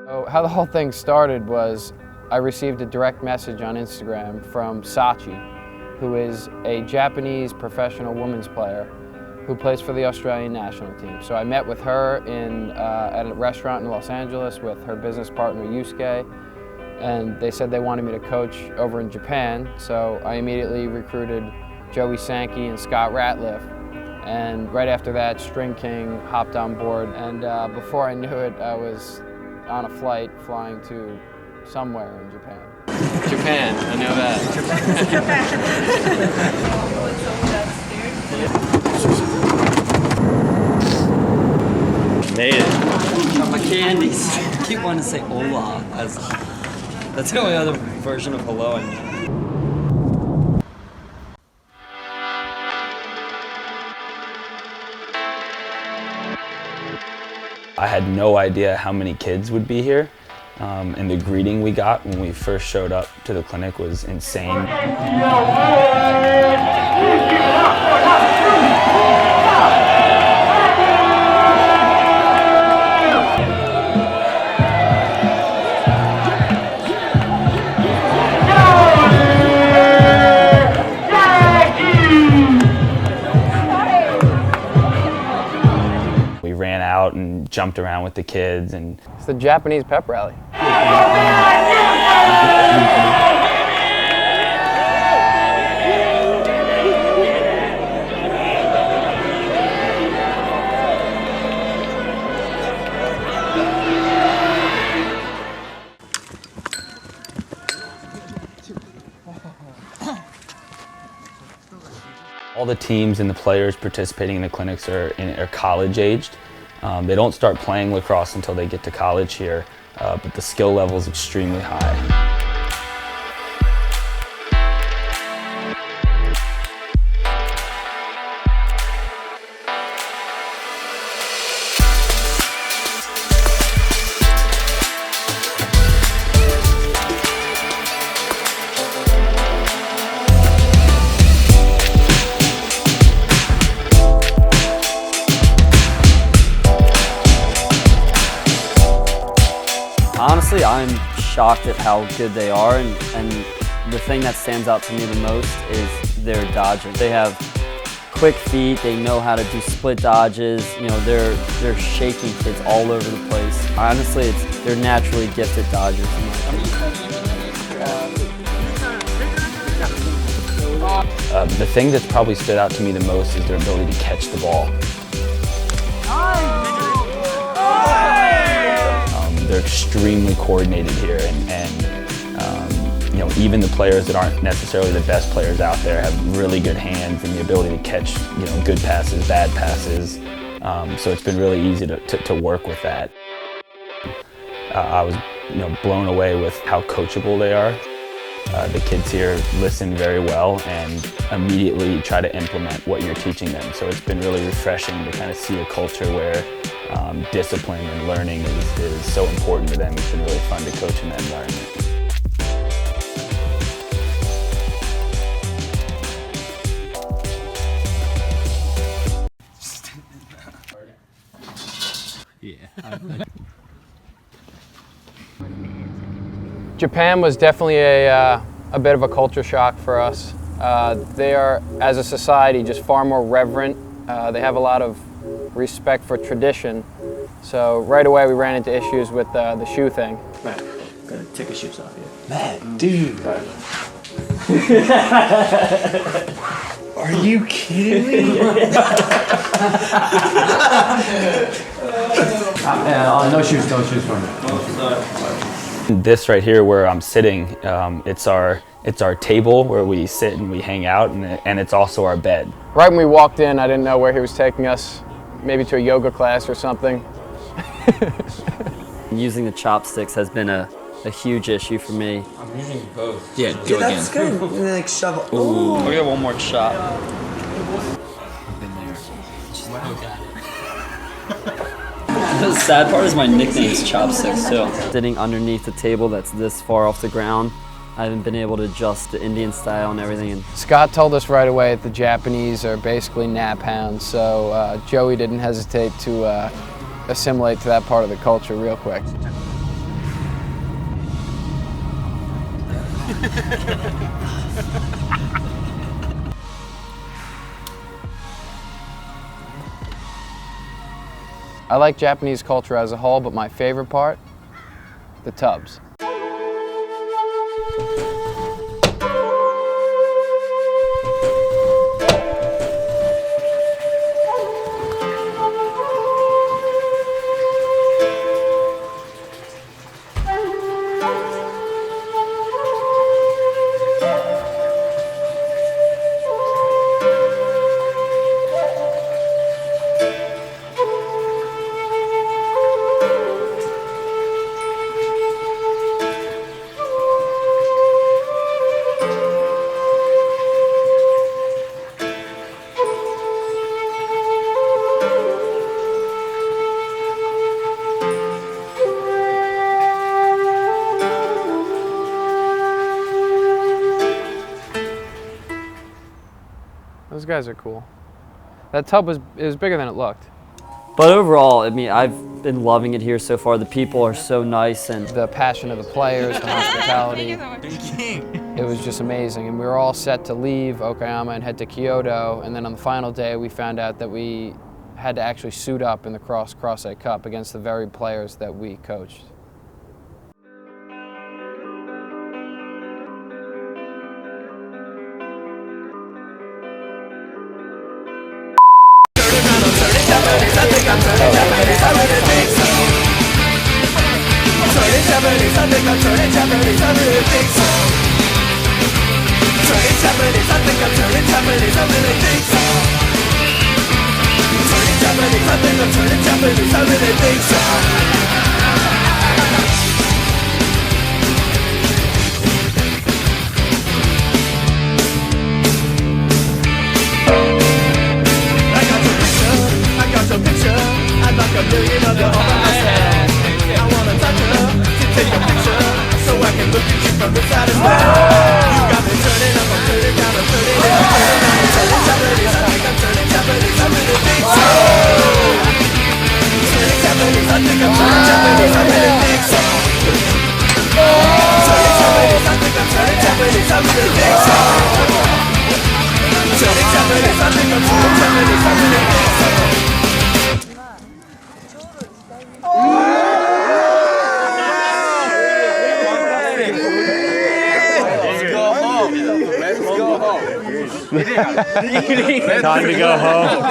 So how the whole thing started was I received a direct message on Instagram from Sachi, who is a Japanese professional women's player who plays for the Australian national team. So I met with her at a restaurant in Los Angeles with her business partner Yusuke, and they said they wanted me to coach over in Japan. So I immediately recruited Joey Sankey and Scott Ratliff, and right after that StringKing hopped on board, and before I knew it I was on a flight flying to somewhere in Japan. Japan, I know that. Made it. Got my candies. I keep wanting to say hola. That's the only other version of hello I know. I had no idea how many kids would be here, and the greeting we got when we first showed up to the clinic was insane. We ran out and jumped around with the kids, and it's the Japanese pep rally. All the teams and the players participating in the clinics are college aged. They don't start playing lacrosse until they get to college here, but the skill level is extremely high. Honestly, I'm shocked at how good they are, and the thing that stands out to me the most is their dodging. They have quick feet, they know how to do split dodges, you know, they're shaking kids all over the place. Honestly, they're naturally gifted dodgers. The thing that's probably stood out to me the most is their ability to catch the ball. They're extremely coordinated here, and you know, even the players that aren't necessarily the best players out there have really good hands and the ability to catch, you know, good passes, bad passes. So it's been really easy to work with that. I was, you know, blown away with how coachable they are. The kids here listen very well and immediately try to implement what you're teaching them. So it's been really refreshing to kind of see a culture where discipline and learning is so important to them. It's been really fun to coach in that environment. Japan was definitely a bit of a culture shock for us. They are, as a society, just far more reverent. They have a lot of respect for tradition. So right away we ran into issues with the shoe thing. Matt, I'm gonna take your shoes off here. Matt, dude. Are you kidding me? No shoes for me. This right here where I'm sitting, it's our table where we sit and we hang out, and it's also our bed. Right when we walked in, I didn't know where he was taking us, maybe to a yoga class or something. Using the chopsticks has been a huge issue for me. I'm using both. Yeah, go again. That's good. And then like shove it. Ooh. I'll get one more shot. I've been there. Just look at it. The sad part is my nickname is Chopsticks too. Sitting underneath the table that's this far off the ground, I haven't been able to adjust the Indian style and everything. And Scott told us right away that the Japanese are basically nap hounds, so Joey didn't hesitate to assimilate to that part of the culture real quick. I like Japanese culture as a whole, but my favorite part, the tubs. Those guys are cool. That tub was bigger than it looked. But overall, I mean, I've been loving it here so far. The people are so nice, and The passion of the players, the hospitality, it was just amazing. And we were all set to leave Okayama and head to Kyoto, and then on the final day we found out that we had to actually suit up in the Cross Crosse Cup against the very players that we coached. Time to go home.